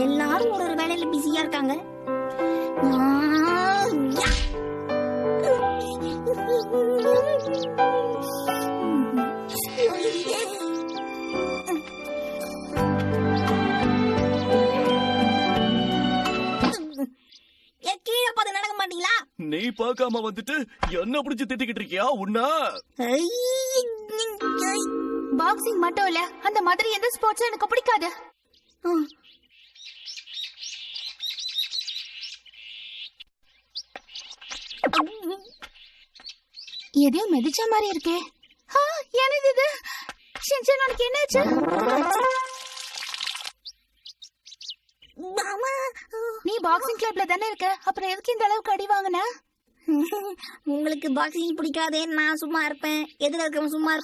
எல்லாரும் ஒரு வேலையில பிஸியா இருக்காங்க. கீழே பார்த்து நடக்க மாட்டீங்களா? நீ பார்க்காம வந்துட்டு என்ன பிடிச்சு திட்டிக்கிட்டு இருக்கியா உன்ன? பாக்ஸிங் மட்டும் இல்ல, அந்த மாதிரி எந்த ஸ்போர்ட்ஸும் எனக்கு பிடிக்காது. எதையும் மிதிச்ச மாதிரி இருக்கே. என்னது இது? ஷின்சான், உனக்கு என்னாச்சு? நீ பாக்ஸிங் கிளப்ல தானே இருக்க, அப்புறம் எதுக்கு இந்த அளவுக்கு அடி வாங்கின? உங்களுக்கு பாக்ஸிங் பிடிக்காதே, நான் சும்மா இருப்பேன். எதுல இருக்கவன் சும்மா